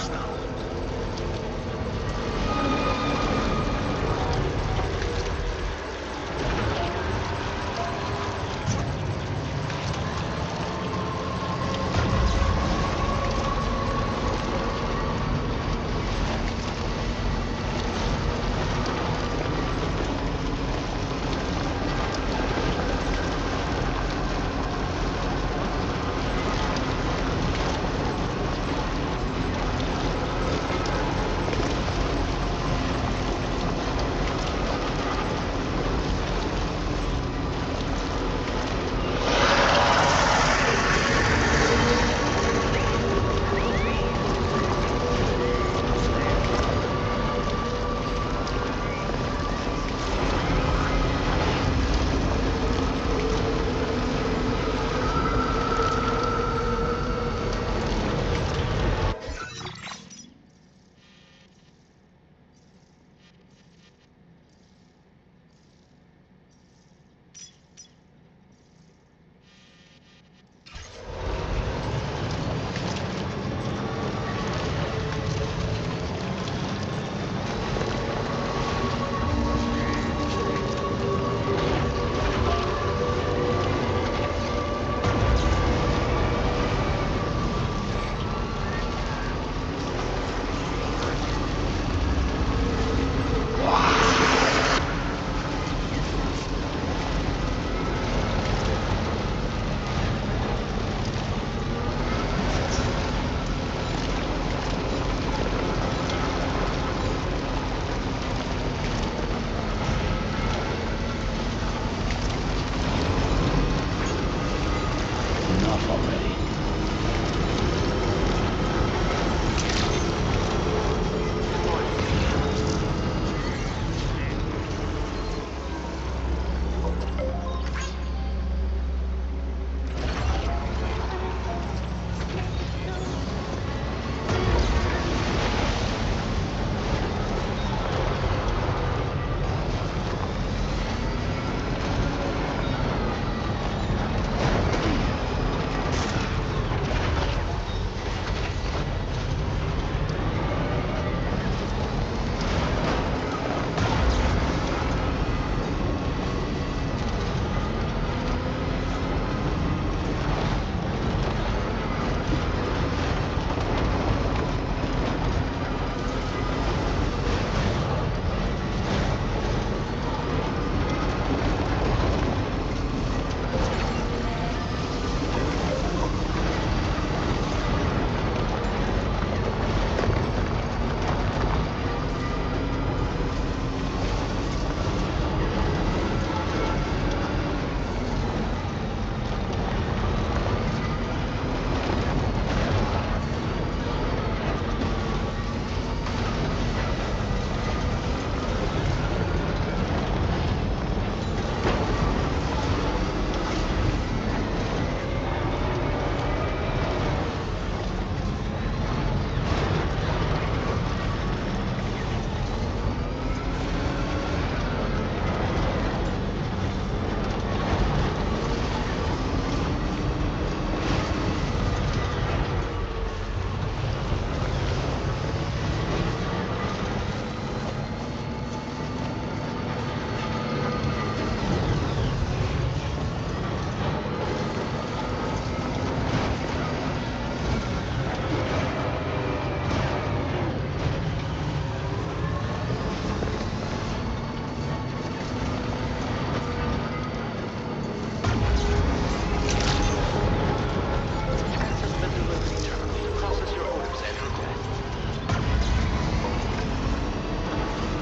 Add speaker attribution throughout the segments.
Speaker 1: close now. Enough already.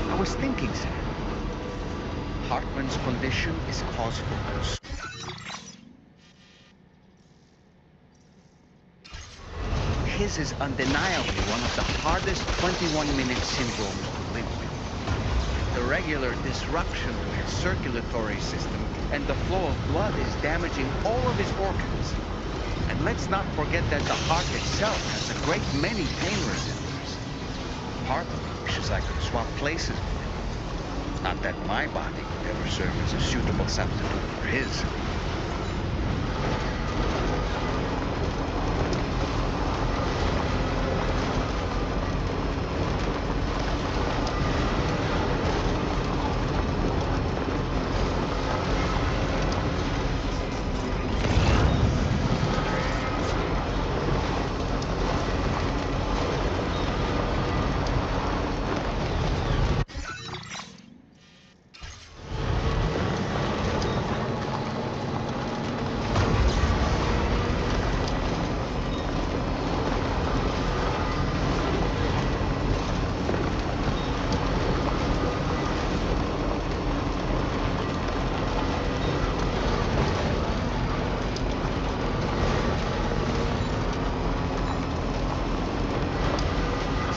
Speaker 1: I was thinking, sir. Hartman's condition is cause for concern. His is undeniably one of the hardest 21-minute syndromes to live with. The regular disruption to his circulatory system and the flow of blood is damaging all of his organs. And let's not forget that the heart itself has a great many pain receptors. Part of me wishes I could swap places with him. Not that my body would ever serve as a suitable substitute for his.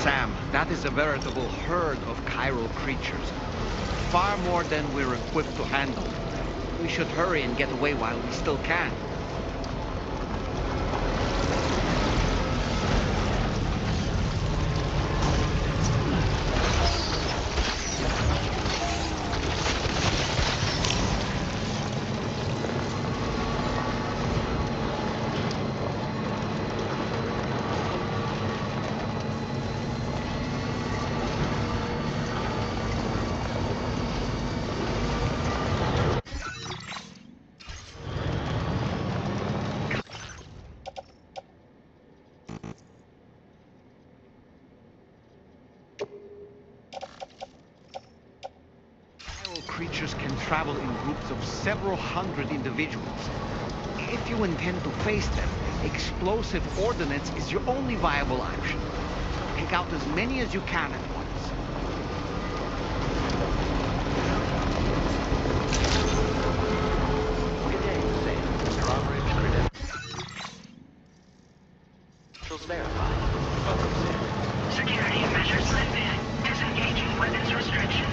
Speaker 1: Sam, that is a veritable herd of chiral creatures. Far more than we're equipped to handle. We should hurry and get away while we still can. Creatures can travel in groups of several hundred individuals. If you intend to face them, explosive ordnance is your only viable option. Take out as many as you can at once.
Speaker 2: Good day, Sam. Drawbridge credentials verified. Welcome, Sam.
Speaker 3: Security measures lifted. Disengaging weapons restrictions.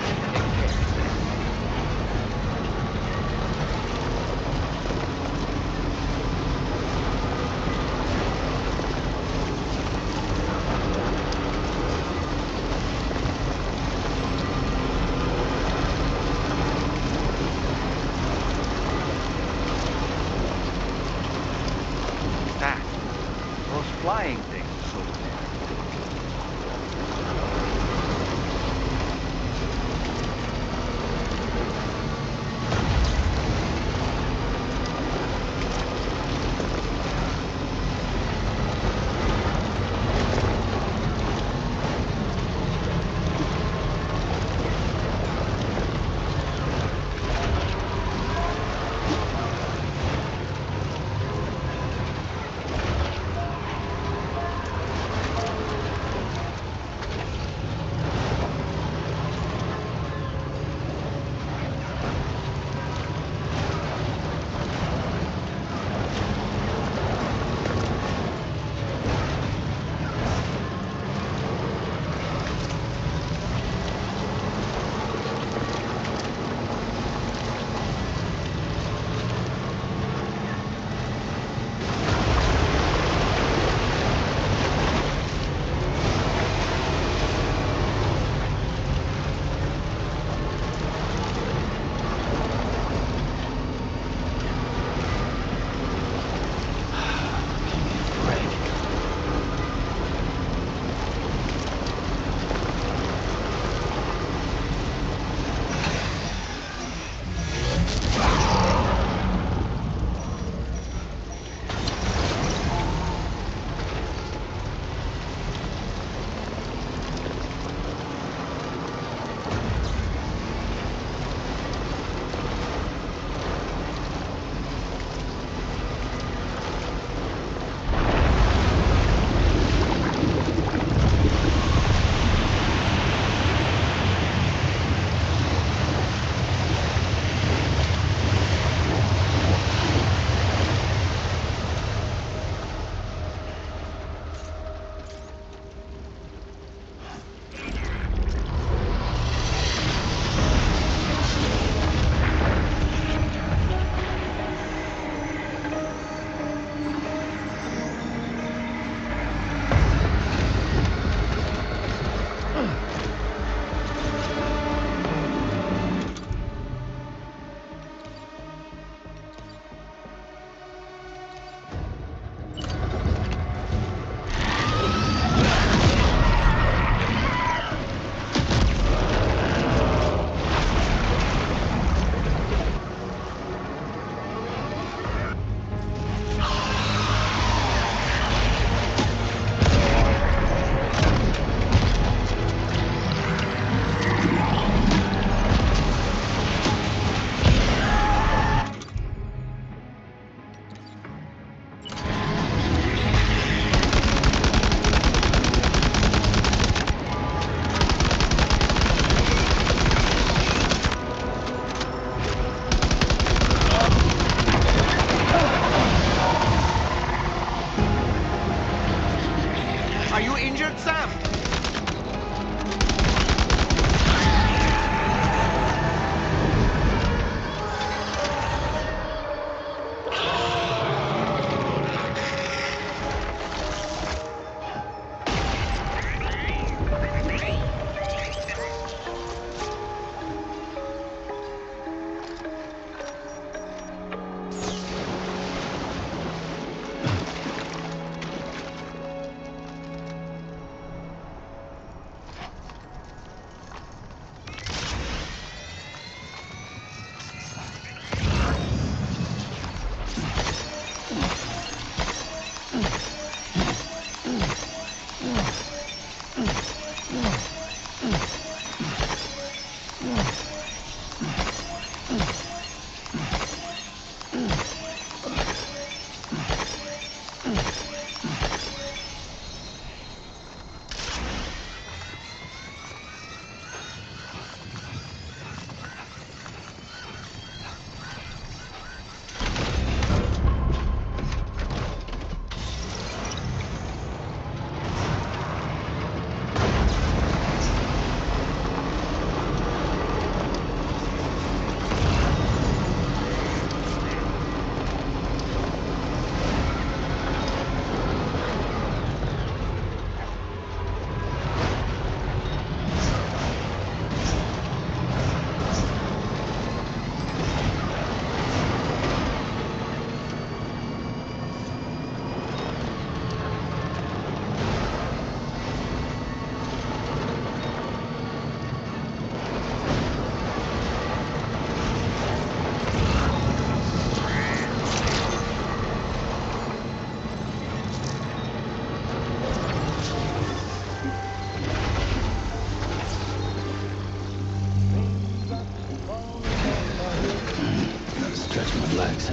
Speaker 1: That. Those flying things.
Speaker 4: Gotta stretch my legs.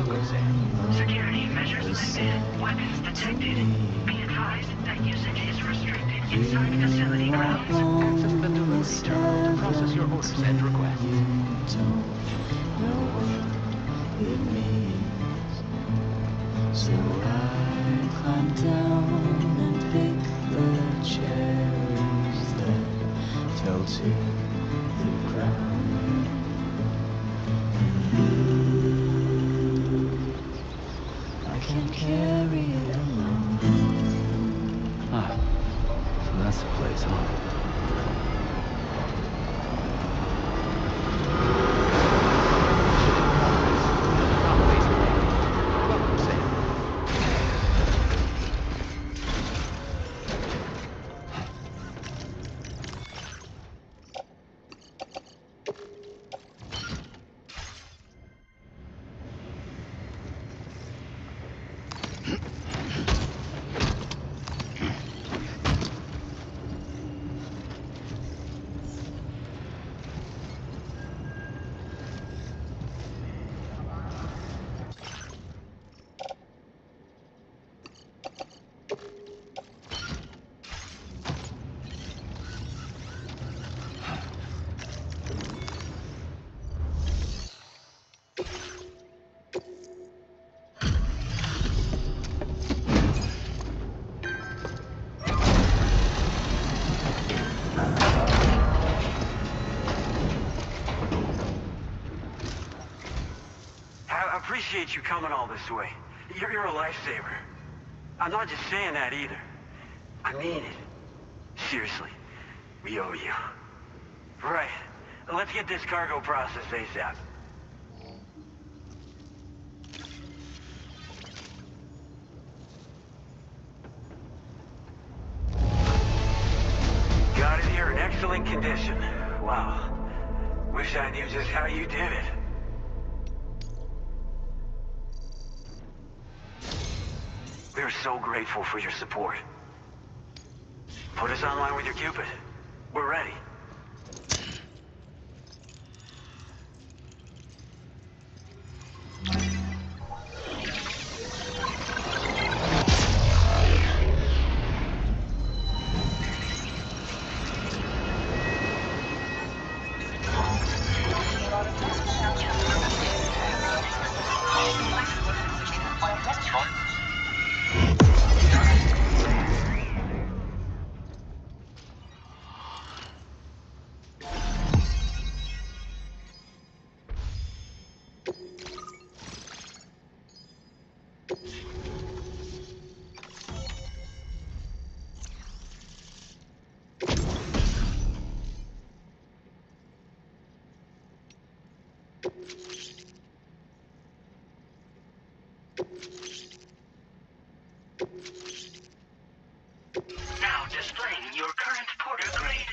Speaker 2: Focusing.
Speaker 3: Security measures lifted. Weapons detected. Be advised that usage is restricted inside facility grounds.
Speaker 2: Access the delivery terminal to process your orders and requests.
Speaker 4: It means. So I climb down and pick the cherries that fell to the ground. I can't carry it alone. Ah, so that's the place, huh?
Speaker 5: I appreciate you coming all this way. You're a lifesaver. I'm not just saying that either. I mean it. Seriously, we owe you. Right. Let's get this cargo processed ASAP. Got it here in excellent condition. Wow. Wish I knew just how you did it. We're so grateful for your support. Put us online with your Cupid. We're ready.
Speaker 3: Now displaying your current porter grade.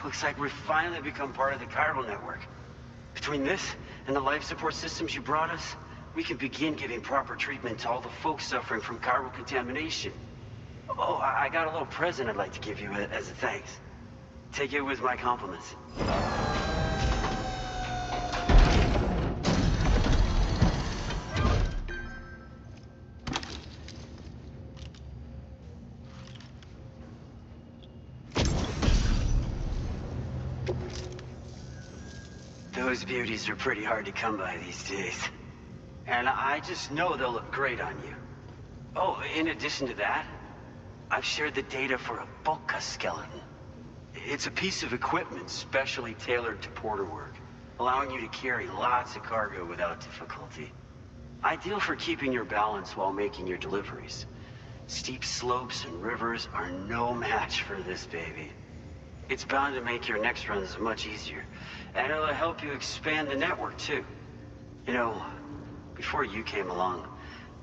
Speaker 5: Looks like we've finally become part of the chiral network. Between this and the life support systems you brought us, we can begin giving proper treatment to all the folks suffering from chiral contamination. Oh, I got a little present I'd like to give you as a thanks. Take it with my compliments. Those beauties are pretty hard to come by these days. And I just know they'll look great on you. Oh, in addition to that, I've shared the data for a Bulka skeleton. It's a piece of equipment specially tailored to porter work, allowing you to carry lots of cargo without difficulty. Ideal for keeping your balance while making your deliveries. Steep slopes and rivers are no match for this baby. It's bound to make your next runs much easier, and it'll help you expand the network too. You know, before you came along,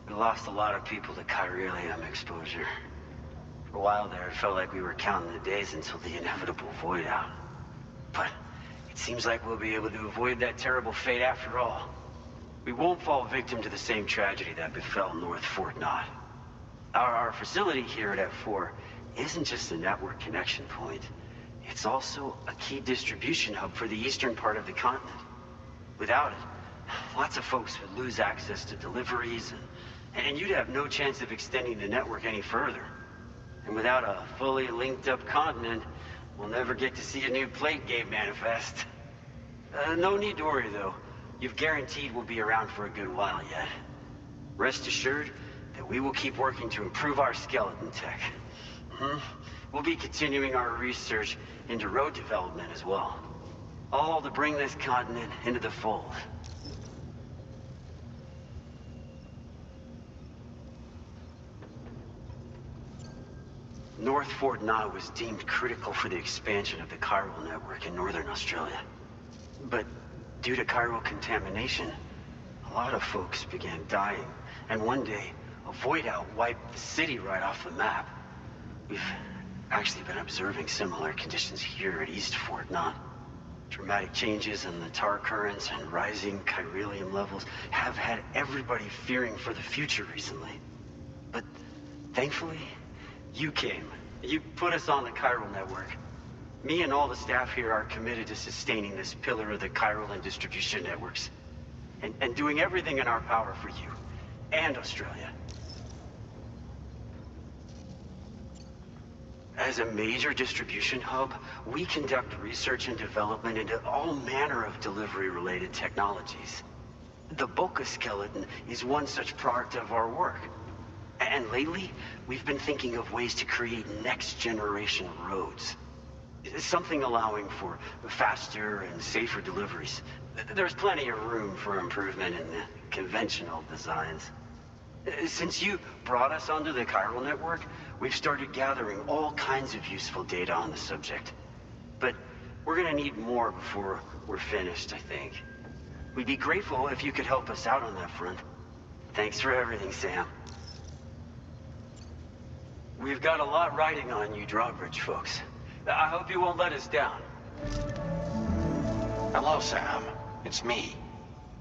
Speaker 5: we lost a lot of people to chiralium exposure. For a while there, it felt like we were counting the days until the inevitable void out. But it seems like we'll be able to avoid that terrible fate after all. We won't fall victim to the same tragedy that befell North Fort Knott. Our facility here at F4 isn't just a network connection point. It's also a key distribution hub for the eastern part of the continent. Without it, lots of folks would lose access to deliveries, and you'd have no chance of extending the network any further. And without a fully linked up continent, we'll never get to see a new plate game manifest. No need to worry, though. You've guaranteed we'll be around for a good while yet. Rest assured that we will keep working to improve our skeleton tech. We'll be continuing our research into road development as well. All to bring this continent into the fold. North Fort Knott was deemed critical for the expansion of the chiral network in northern Australia. But due to chiral contamination, a lot of folks began dying, and one day, a void out wiped the city right off the map. We've actually been observing similar conditions here at East Fort Knott. Dramatic changes in the tar currents and rising chiralium levels have had everybody fearing for the future recently. But thankfully, you came. You put us on the chiral network. Me and all the staff here are committed to sustaining this pillar of the chiral and distribution networks. And doing everything in our power for you and Australia. As a major distribution hub, we conduct research and development into all manner of delivery-related technologies. The Boca skeleton is one such product of our work. And lately, we've been thinking of ways to create next-generation roads. Something allowing for faster and safer deliveries. There's plenty of room for improvement in the conventional designs. Since you brought us onto the chiral network, we've started gathering all kinds of useful data on the subject. But we're gonna need more before we're finished, I think. We'd be grateful if you could help us out on that front. Thanks for everything, Sam. We've got a lot riding on you drawbridge folks. I hope you won't let us down.
Speaker 6: Hello, Sam. It's me.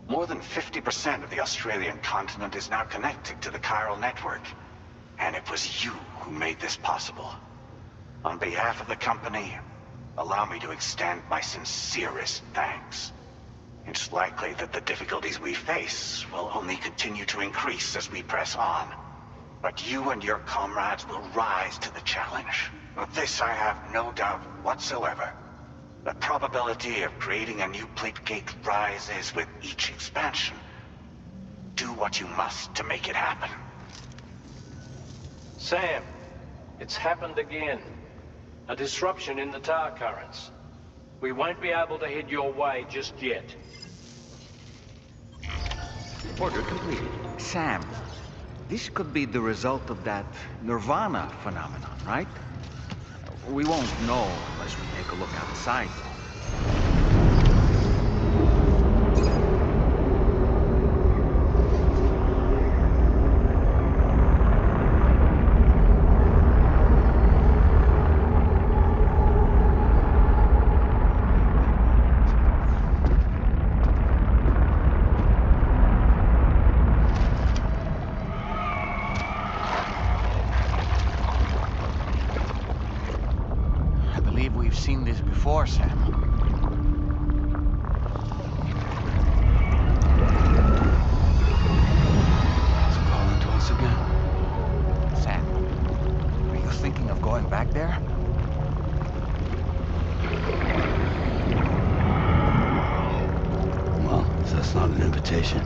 Speaker 6: More than 50% of the Australian continent is now connected to the chiral network. And it was you who made this possible. On behalf of the company, allow me to extend my sincerest thanks. It's likely that the difficulties we face will only continue to increase as we press on. But you and your comrades will rise to the challenge. Of this I have no doubt whatsoever. The probability of creating a new plate gate rises with each expansion. Do what you must to make it happen.
Speaker 2: Sam, it's happened again. A disruption in the tar currents. We won't be able to head your way just yet.
Speaker 1: Order completed. Sam, this could be the result of that Nirvana phenomenon, right? We won't know unless we take a look outside, though. We've seen this before, Sam.
Speaker 4: It's calling to us again.
Speaker 1: Sam, are you thinking of going back there?
Speaker 4: Well, if that's not an invitation.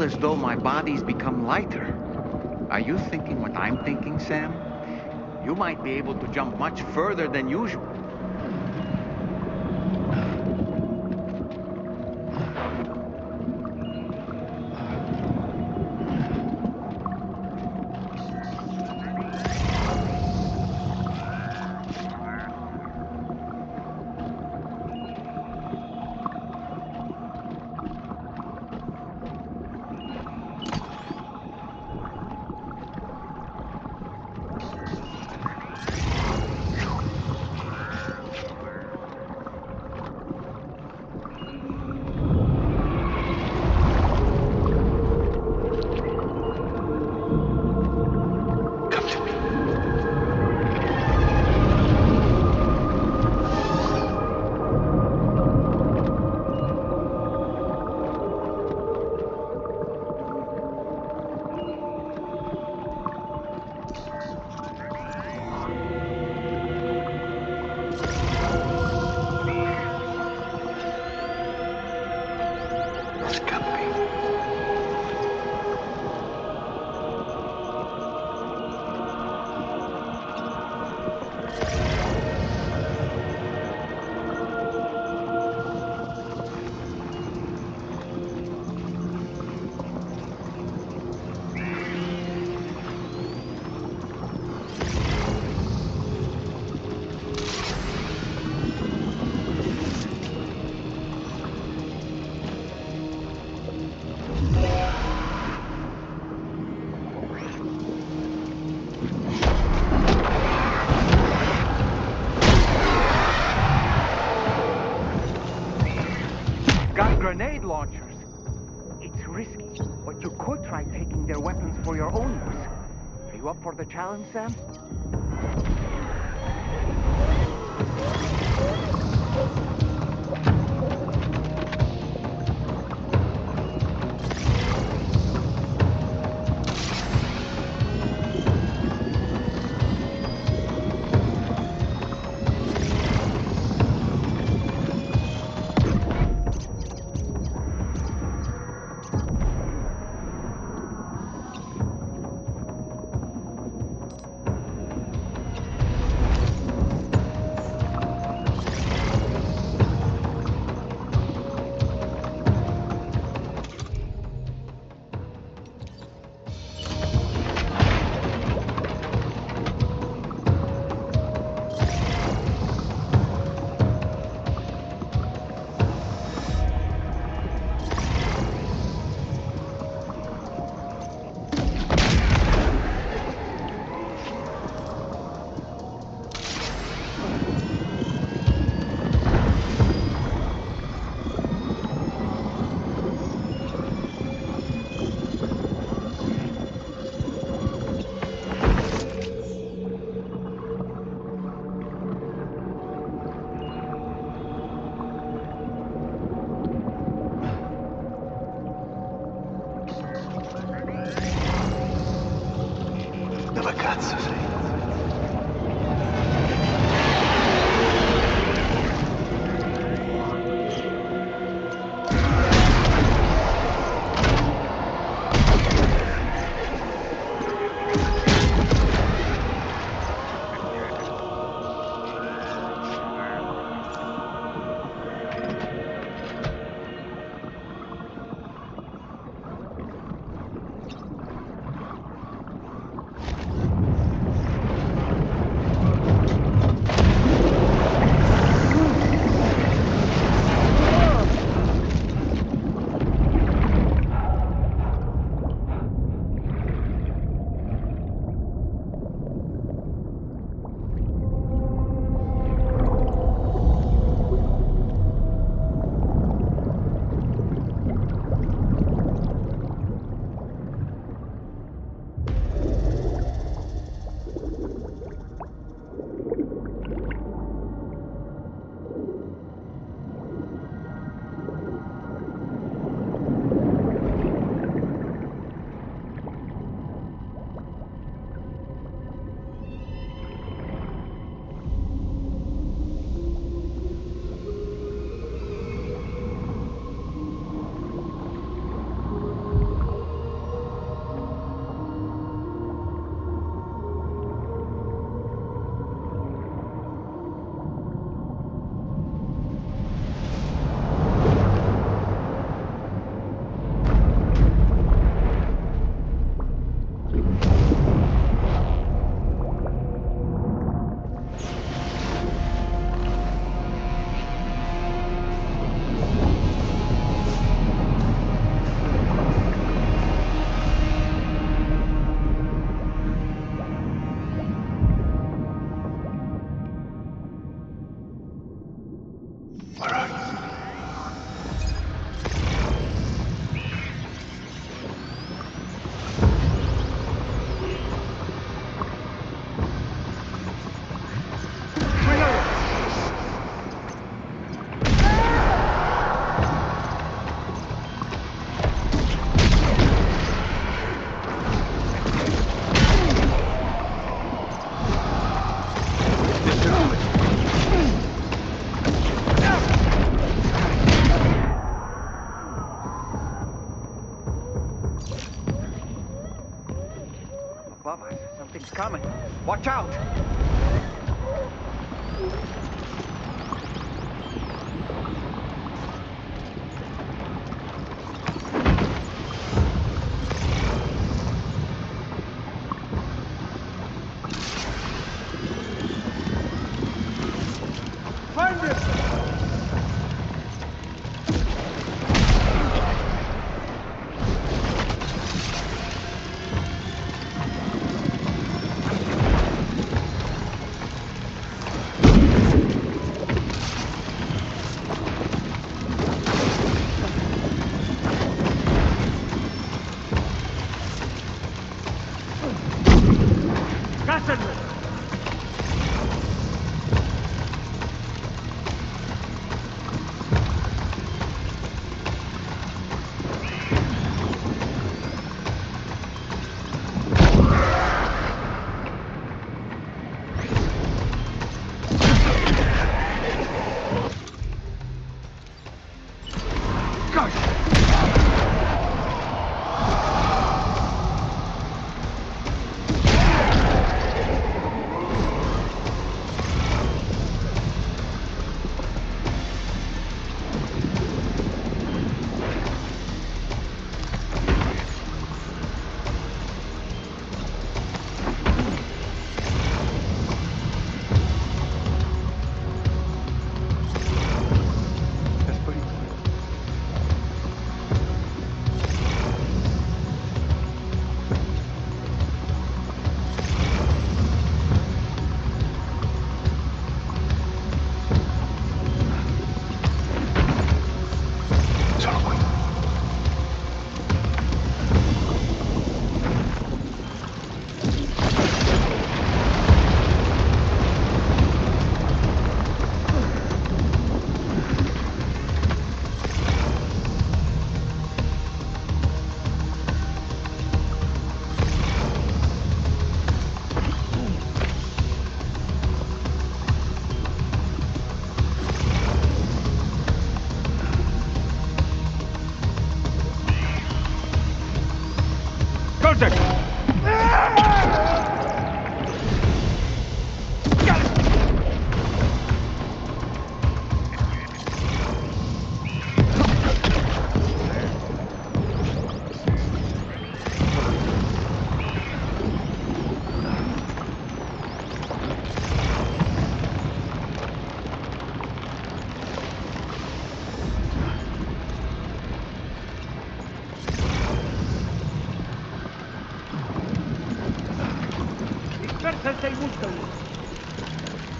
Speaker 1: feel as though my body's become lighter. Are you thinking what I'm thinking, Sam? You might be able to jump much further than usual. Grenade launchers. It's risky, but you could try taking their weapons for your own use. Are you up for the challenge, Sam?
Speaker 6: Dove cazzo sei?
Speaker 1: above us. Something's coming. Watch out!
Speaker 7: Find it!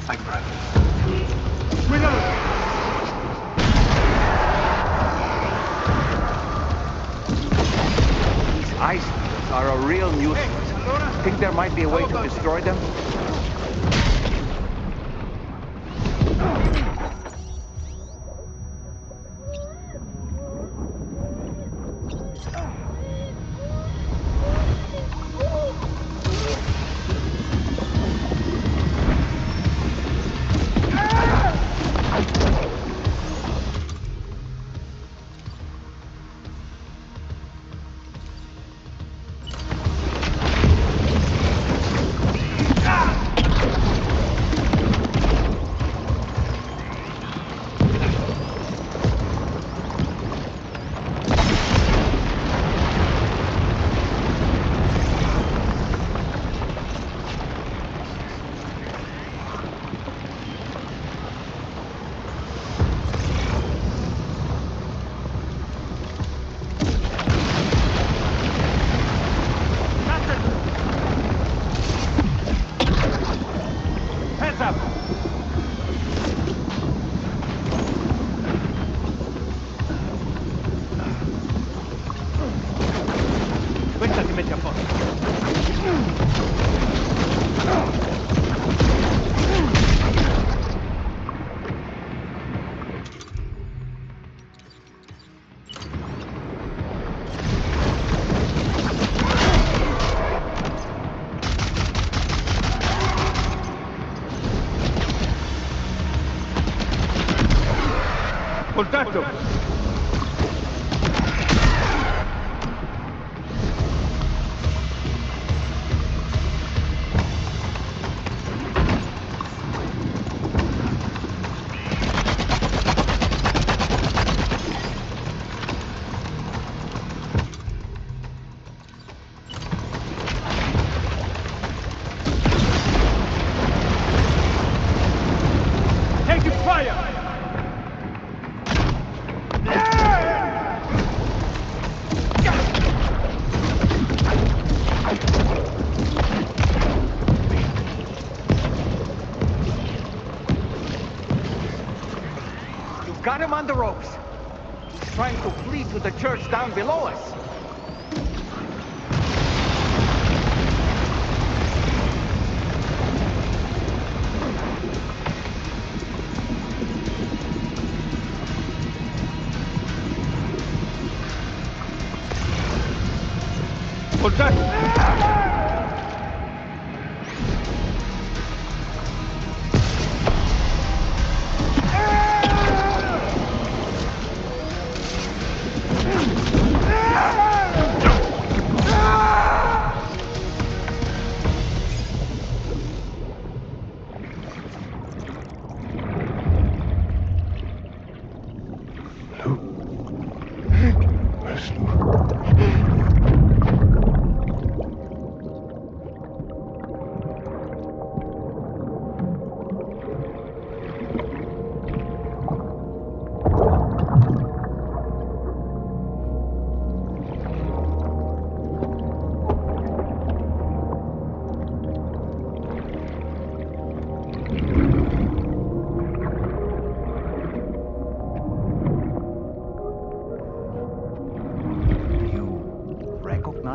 Speaker 6: I grab it.
Speaker 1: These ice fields are a real nuisance. Think there might be a way to destroy them?
Speaker 7: Contatto!
Speaker 1: on the ropes. He's trying to flee to the church down below us. Hold that!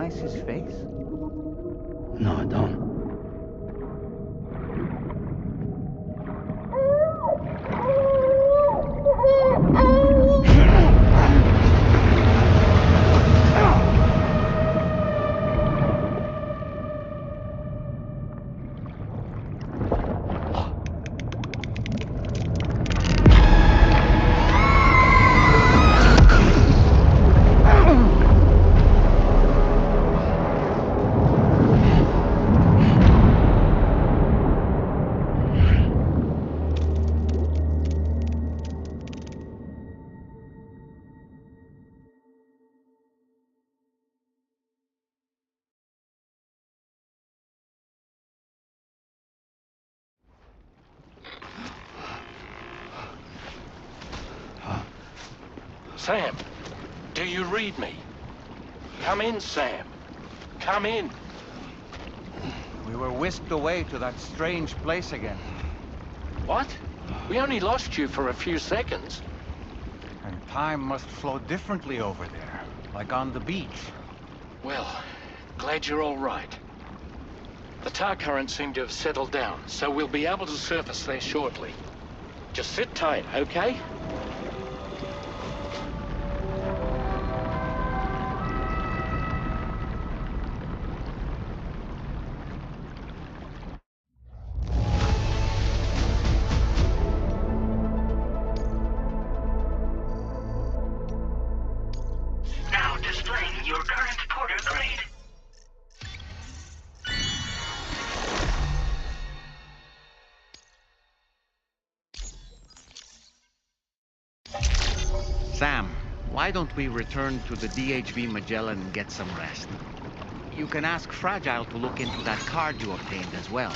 Speaker 1: His face?
Speaker 4: No, I don't.
Speaker 2: Sam, do you read me? Come in, Sam. Come in.
Speaker 1: We were whisked away to that strange place again.
Speaker 2: What? We only lost you for a few seconds.
Speaker 1: And time must flow differently over there, like on the beach.
Speaker 2: Well, glad you're all right. The tar currents seem to have settled down, so we'll be able to surface there shortly. Just sit tight, okay?
Speaker 3: Now displaying your current porter grade.
Speaker 1: Sam, why don't we return to the DHV Magellan and get some rest? You can ask Fragile to look into that card you obtained as well.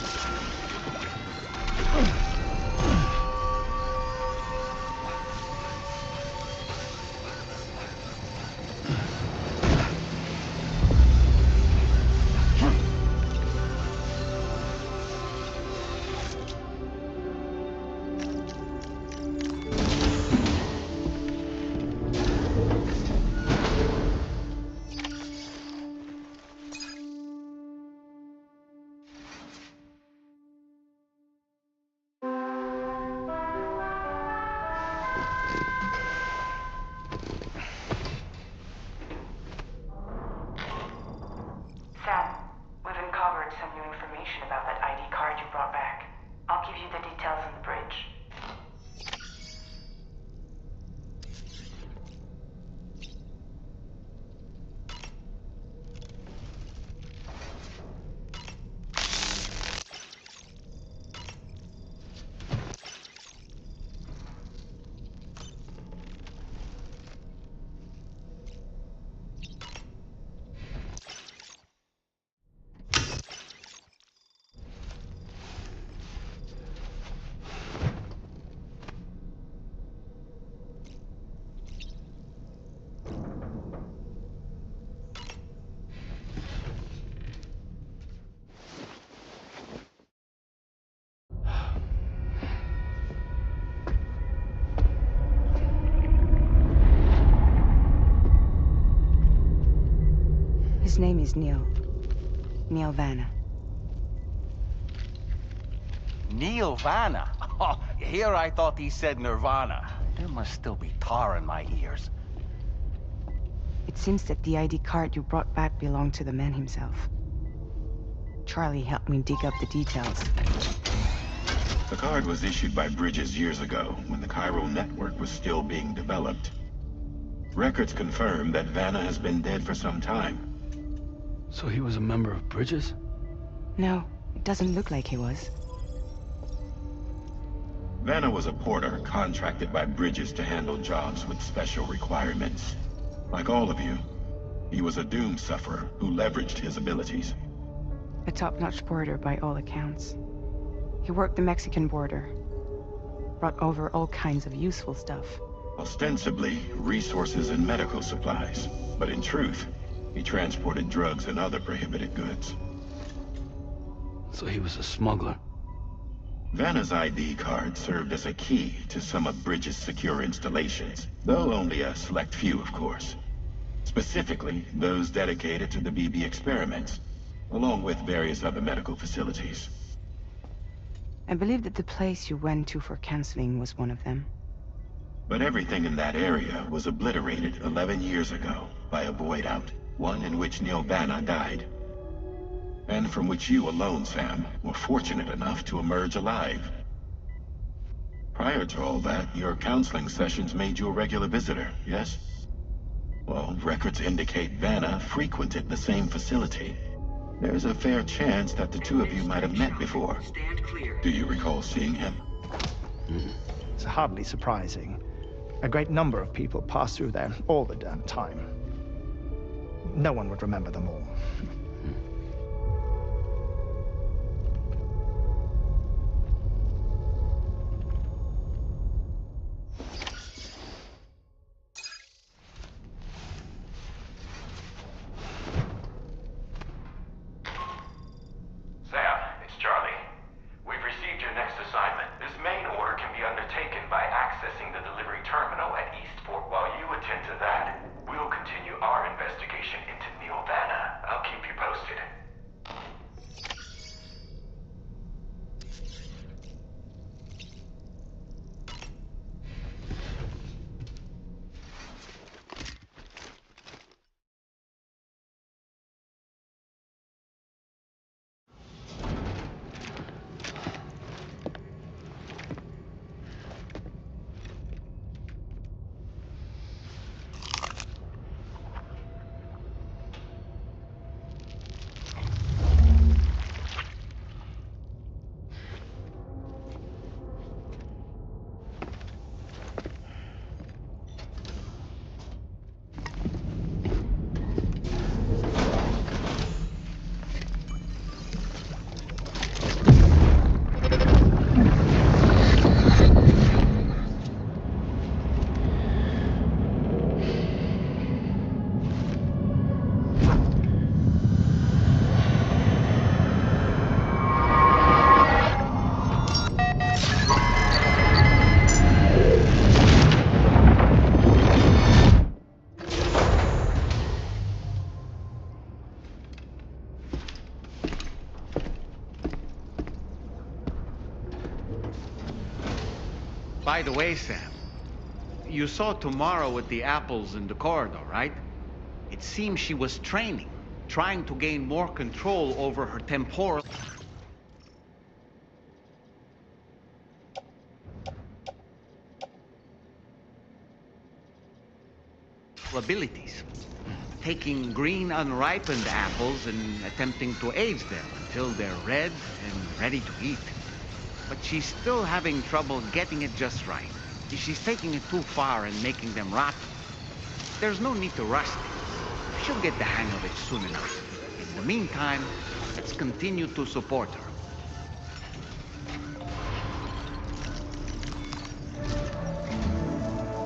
Speaker 7: Sam, we've uncovered some new information about that ID card you brought back. I'll give you the details on the bridge.
Speaker 8: name is Neil. Neil Vanna.
Speaker 9: Neil Vanna? Oh, here I thought he said Nirvana. There must still be tar in my ears.
Speaker 8: It seems that the ID card you brought back belonged to the man himself. Charlie helped me dig up the details.
Speaker 10: The card was issued by Bridges years ago, when the chiral network was still being developed. Records confirm that Vanna has been dead for some time.
Speaker 4: So he was a member of Bridges?
Speaker 8: No, it doesn't look like he was.
Speaker 10: Vanna was a porter contracted by Bridges to handle jobs with special requirements. Like all of you, he was a doom sufferer who leveraged his abilities.
Speaker 8: A top-notch porter by all accounts. He worked the Mexican border. Brought over all kinds of useful stuff.
Speaker 10: Ostensibly, resources and medical supplies. But in truth, he transported drugs and other prohibited goods.
Speaker 4: So he was a smuggler.
Speaker 10: Vanna's ID card served as a key to some of Bridges' secure installations, though only a select few, of course. Specifically, those dedicated to the BB experiments, along with various other medical facilities.
Speaker 8: I believe that the place you went to for counseling was one of them.
Speaker 10: But everything in that area was obliterated 11 years ago by a void out, one in which Neil Vanna died. And from which you alone, Sam, were fortunate enough to emerge alive. Prior to all that, your counseling sessions made you a regular visitor, yes? Well, records indicate Vanna frequented the same facility. There's a fair chance that the two of you might have met before. Do you recall seeing him?
Speaker 11: It's hardly surprising. A great number of people pass through there all the damn time. No one would remember them all.
Speaker 1: By the way, Sam, you saw Tomorrow with the apples in the corridor, right? It seems she was training, trying to gain more control over her temporal abilities. Taking green unripened apples and attempting to age them until they're red and ready to eat. But she's still having trouble getting it just right. She's taking it too far and making them rotten. There's no need to rush things. She'll get the hang of it soon enough. In the meantime, let's continue to support her.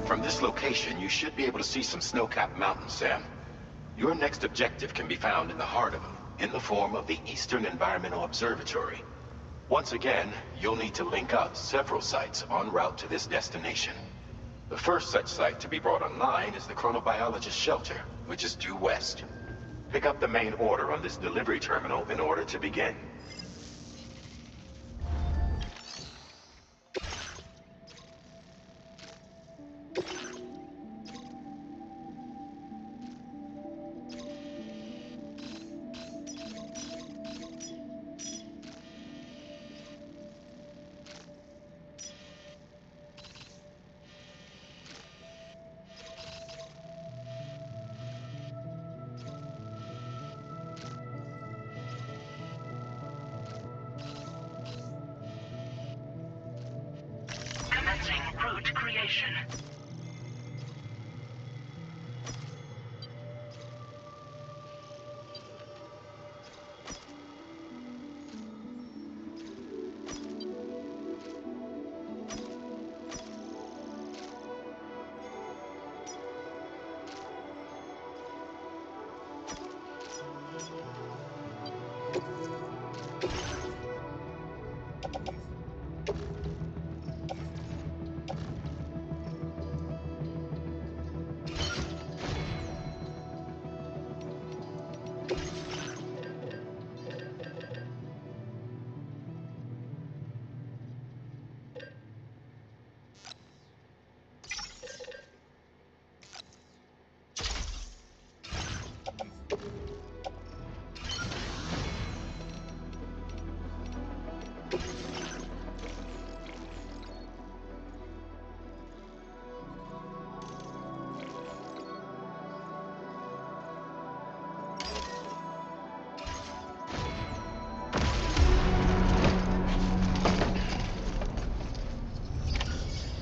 Speaker 10: From this location, you should be able to see some snow-capped mountains, Sam. Your next objective can be found in the heart of them, in the form of the Eastern Environmental Observatory. Once again, you'll need to link up several sites en route to this destination. The first such site to be brought online is the chronobiologist shelter, which is due west. Pick up the main order on this delivery terminal in order to begin.
Speaker 3: Commencing route creation.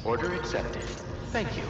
Speaker 12: Order accepted. Thank you.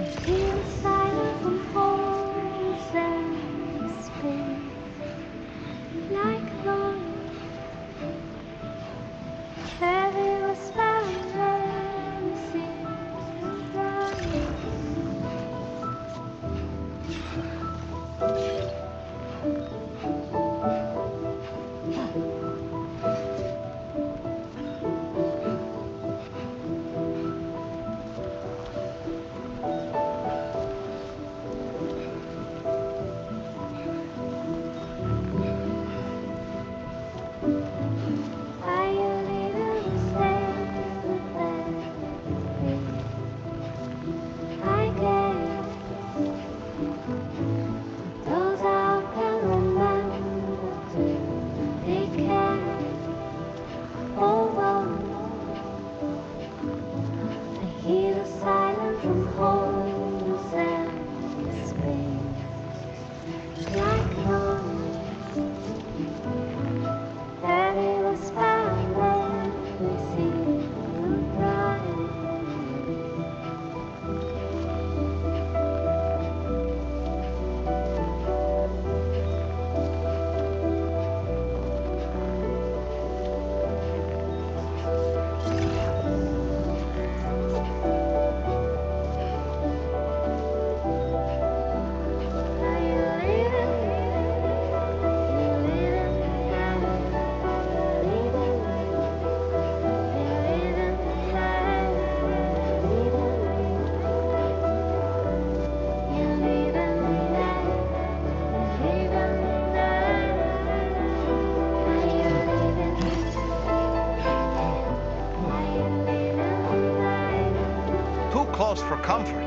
Speaker 13: Feel silence of holes and space, like noise. Heavy whisper never seems right.
Speaker 9: Too close for comfort.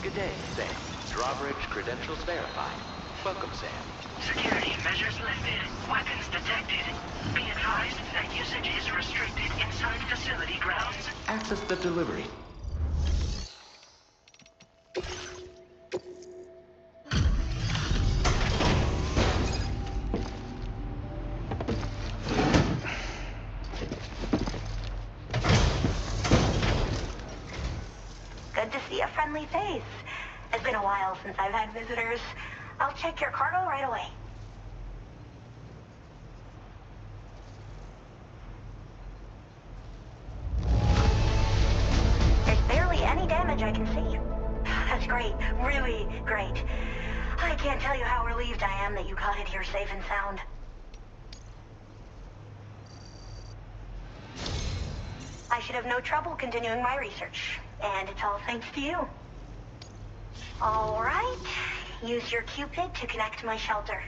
Speaker 12: Good day, Sam. Drawbridge credentials verified. Welcome, Sam.
Speaker 3: Security measures lifted. Weapons detected. Be advised that usage is restricted inside facility grounds.
Speaker 12: Access the delivery.
Speaker 14: Good to see a friendly face. It's been a while since I've had visitors. I'll check your cargo right away. There's barely any damage I can see. That's great. Really great. I can't tell you how relieved I am that you got it here safe and sound. I should have no trouble continuing my research. And it's all thanks to you. All right. Use your Cupid to connect to my shelter.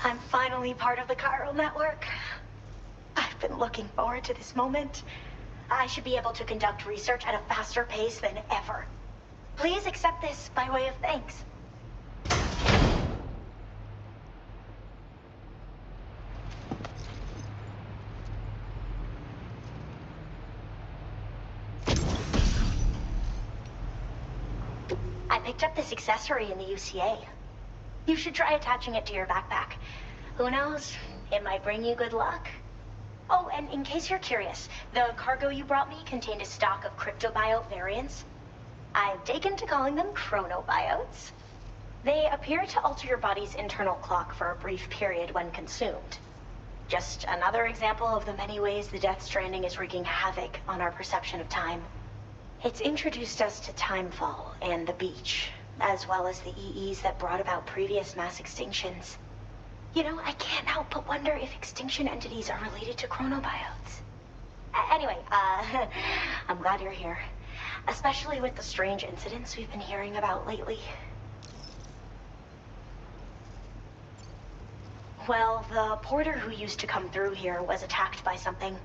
Speaker 14: I'm finally part of the chiral network. I've been looking forward to this moment. I should be able to conduct research at a faster pace than ever. Please accept this by way of thanks. I picked up this accessory in the UCA. You should try attaching it to your backpack. Who knows? It might bring you good luck. Oh, and in case you're curious, the cargo you brought me contained a stock of cryptobiote variants. I've taken to calling them chronobiotes. They appear to alter your body's internal clock for a brief period when consumed. Just another example of the many ways the Death Stranding is wreaking havoc on our perception of time. It's introduced us to Timefall and the beach, as well as the EEs that brought about previous mass extinctions. You know, I can't help but wonder if extinction entities are related to chronobiotes. Anyway, I'm glad you're here. Especially with the strange incidents we've been hearing about lately. Well, the porter who used to come through here was attacked by something.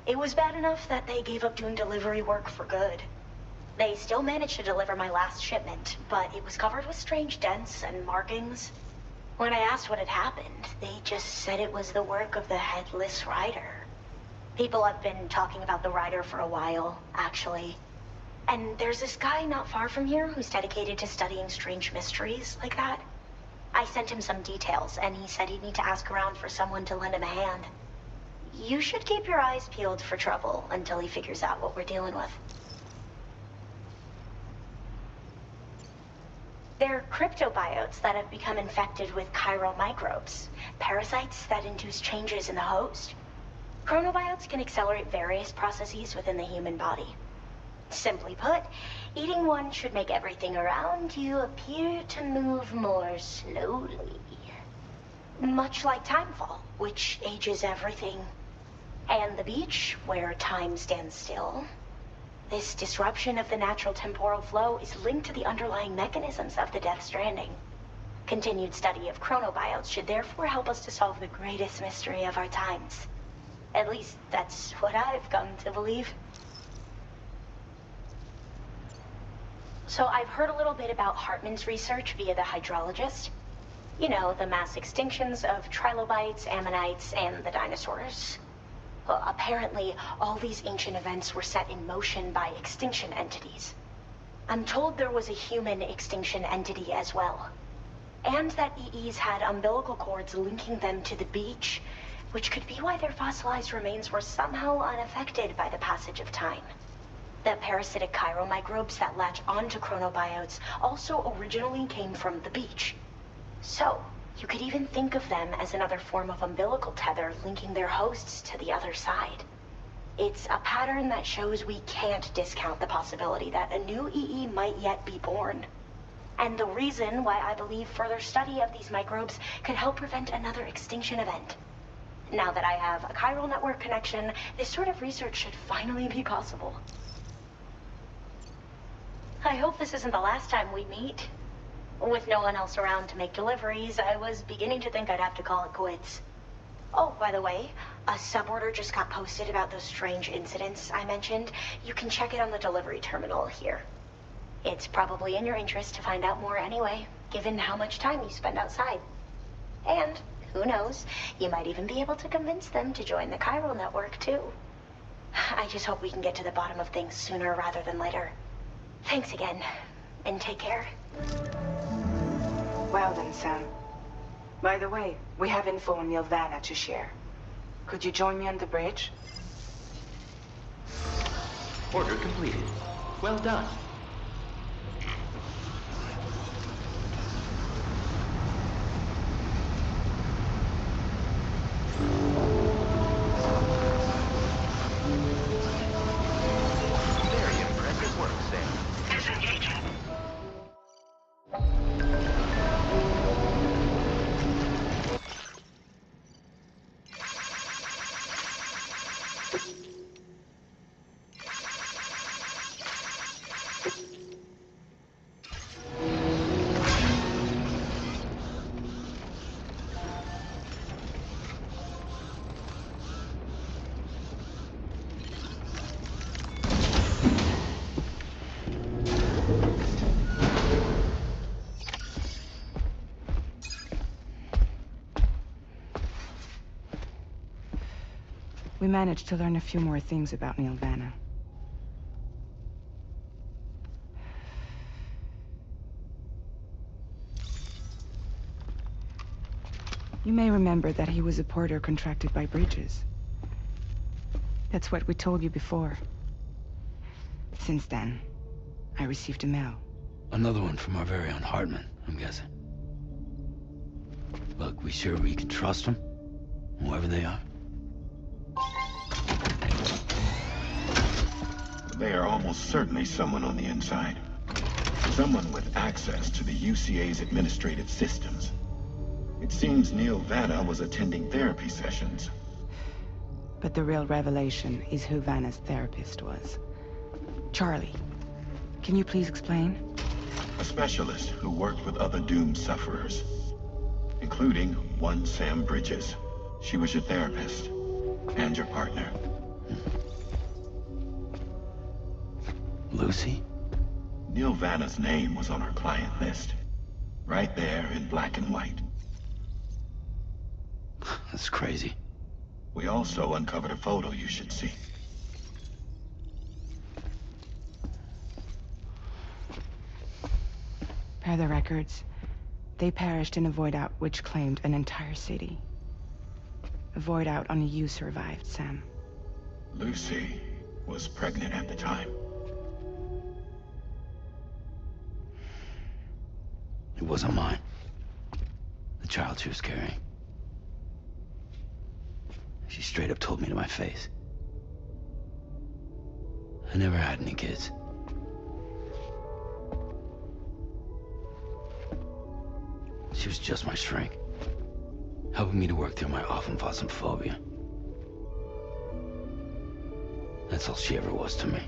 Speaker 14: It was bad enough that they gave up doing delivery work for good. They still managed to deliver my last shipment, but it was covered with strange dents and markings. When I asked what had happened, they just said it was the work of the Headless Rider. People have been talking about the Rider for a while, actually. And there's this guy not far from here who's dedicated to studying strange mysteries like that. I sent him some details, and he said he'd need to ask around for someone to lend him a hand. You should keep your eyes peeled for trouble until he figures out what we're dealing with. They're cryptobiotes that have become infected with chiral microbes, parasites that induce changes in the host. Chronobiotes can accelerate various processes within the human body. Simply put, eating one should make everything around you appear to move more slowly. Much like Timefall, which ages everything. And the beach, where time stands still. This disruption of the natural temporal flow is linked to the underlying mechanisms of the Death Stranding. Continued study of chronobiotes should therefore help us to solve the greatest mystery of our times. At least, that's what I've come to believe. So I've heard a little bit about Hartman's research via the hydrologist. You know, the mass extinctions of trilobites, ammonites, and the dinosaurs. Well, apparently, all these ancient events were set in motion by extinction entities. I'm told there was a human extinction entity as well. And that EEs had umbilical cords linking them to the beach, which could be why their fossilized remains were somehow unaffected by the passage of time. The parasitic chiral microbes that latch onto chronobiotes also originally came from the beach. So, you could even think of them as another form of umbilical tether linking their hosts to the other side. It's a pattern that shows we can't discount the possibility that a new EE might yet be born. And the reason why I believe further study of these microbes could help prevent another extinction event. Now that I have a chiral network connection, this sort of research should finally be possible. I hope this isn't the last time we meet. With no one else around to make deliveries, I was beginning to think I'd have to call it quits. Oh, by the way, a suborder just got posted about those strange incidents I mentioned. You can check it on the delivery terminal here. It's probably in your interest to find out more anyway, given how much time you spend outside. And, who knows, you might even be able to convince them to join the chiral network, too. I just hope we can get to the bottom of things sooner rather than later. Thanks again, and take care.
Speaker 7: Well then, Sam. By the way, we have info on Nilvana to share. Could you join me on the bridge?
Speaker 12: Order completed. Well done.
Speaker 1: Very impressive work, Sam.
Speaker 3: Disengaging.
Speaker 8: We managed to learn a few more things about Neil Vanna. You may remember that he was a porter contracted by Bridges. That's what we told you before. Since then, I received a mail.
Speaker 4: Another one from our very own Hartman, I'm guessing. Look, we sure we can trust them? Whoever they are?
Speaker 10: They are almost certainly someone on the inside. Someone with access to the UCA's administrative systems. It seems Neil Vanna was attending therapy sessions.
Speaker 8: But the real revelation is who Vanna's therapist was. Charlie, can you please explain?
Speaker 10: A specialist who worked with other doomed sufferers, including one Sam Bridges. She was your therapist and your partner.
Speaker 4: Lucy?
Speaker 10: Neil Vanna's name was on our client list. Right there in black and white.
Speaker 4: That's crazy.
Speaker 10: We also uncovered a photo you should see.
Speaker 8: Per the records, they perished in a void out which claimed an entire city. A void out only you survived, Sam.
Speaker 10: Lucy was pregnant at the time.
Speaker 4: It wasn't mine. The child she was carrying. She straight up told me to my face. I never had any kids. She was just my shrink, helping me to work through my phobia. That's all she ever was to me.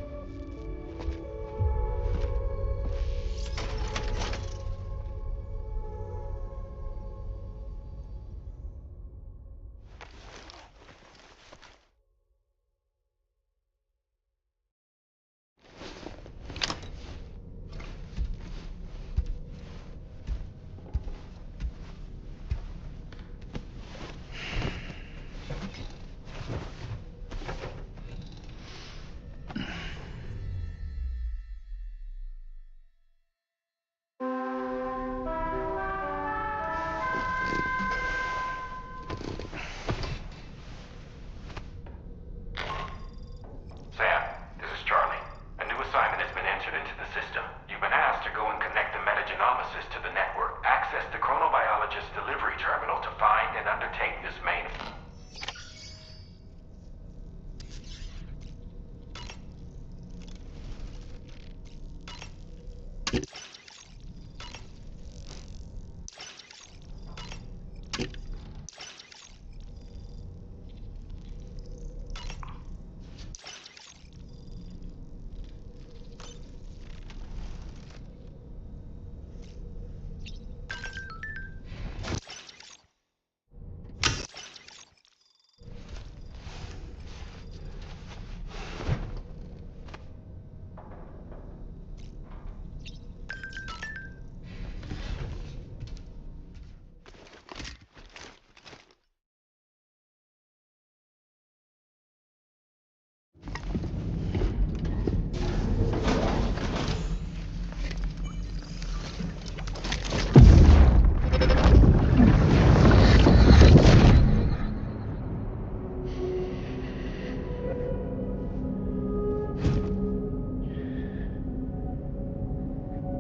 Speaker 15: Sam, this is Charlie. A new assignment has been entered into the system. You've been asked to go and connect the metagenomesis to the network. Access the chronobiologist delivery terminal to find and undertake this main...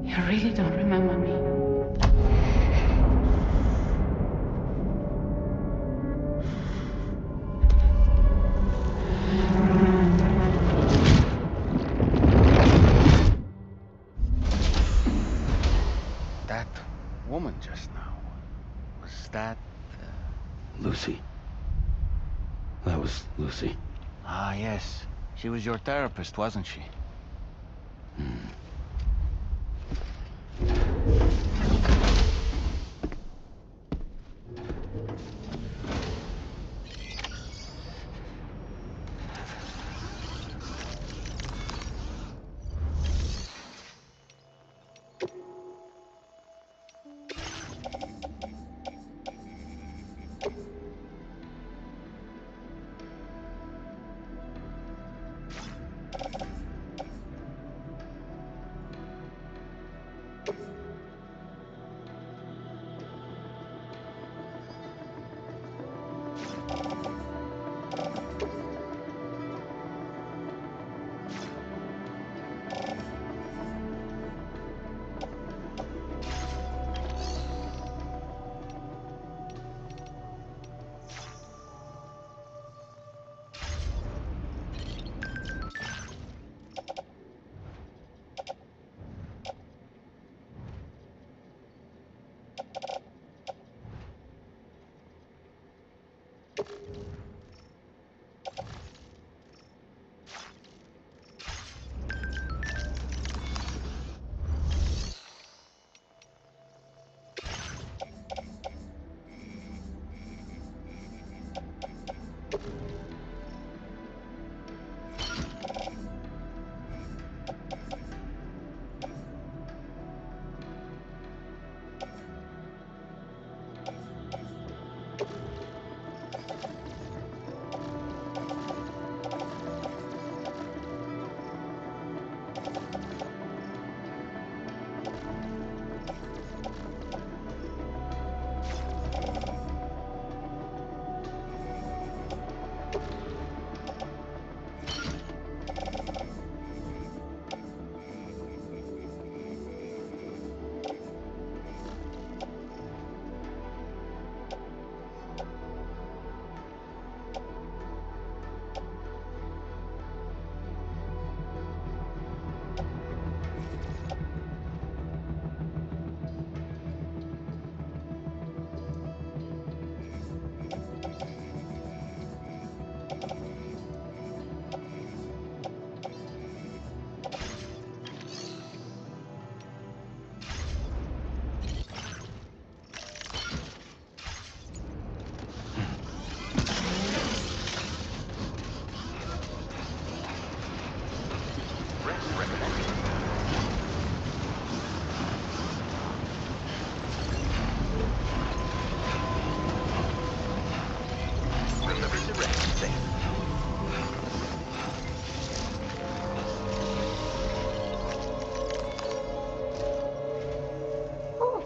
Speaker 8: You really don't remember me.
Speaker 1: That woman just now, was that...
Speaker 4: Lucy. That was Lucy.
Speaker 1: Ah, yes. She was your therapist, wasn't she?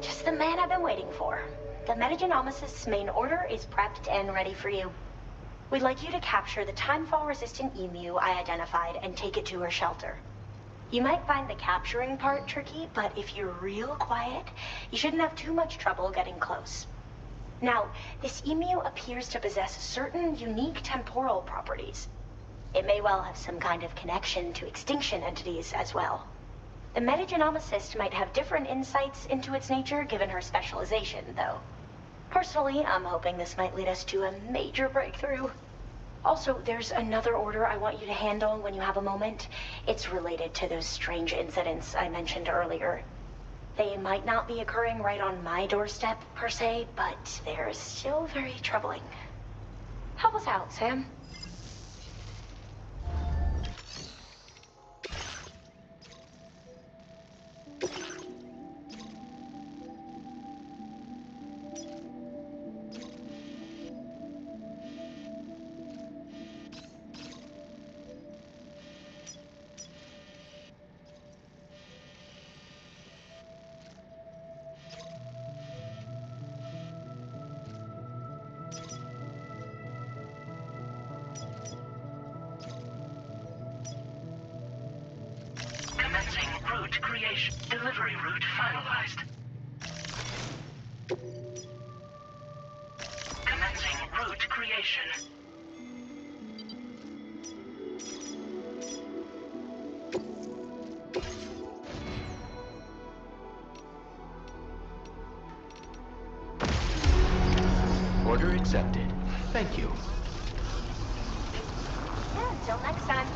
Speaker 14: Just the man I've been waiting for. The Metagenomicist's main order is prepped and ready for you. We'd like you to capture the timefall-resistant emu I identified and take it to her shelter. You might find the capturing part tricky, but if you're real quiet, you shouldn't have too much trouble getting close. Now, this emu appears to possess certain unique temporal properties. It may well have some kind of connection to extinction entities as well. The Metagenomicist might have different insights into its nature given her specialization, though. Personally, I'm hoping this might lead us to a major breakthrough. Also, there's another order I want you to handle when you have a moment. It's related to those strange incidents I mentioned earlier. They might not be occurring right on my doorstep, per se, but they're still very troubling. Help us out, Sam.
Speaker 3: Commencing route creation. Delivery route finalized. Commencing route creation.
Speaker 12: Order accepted. Thank you.
Speaker 14: Yeah, until next time.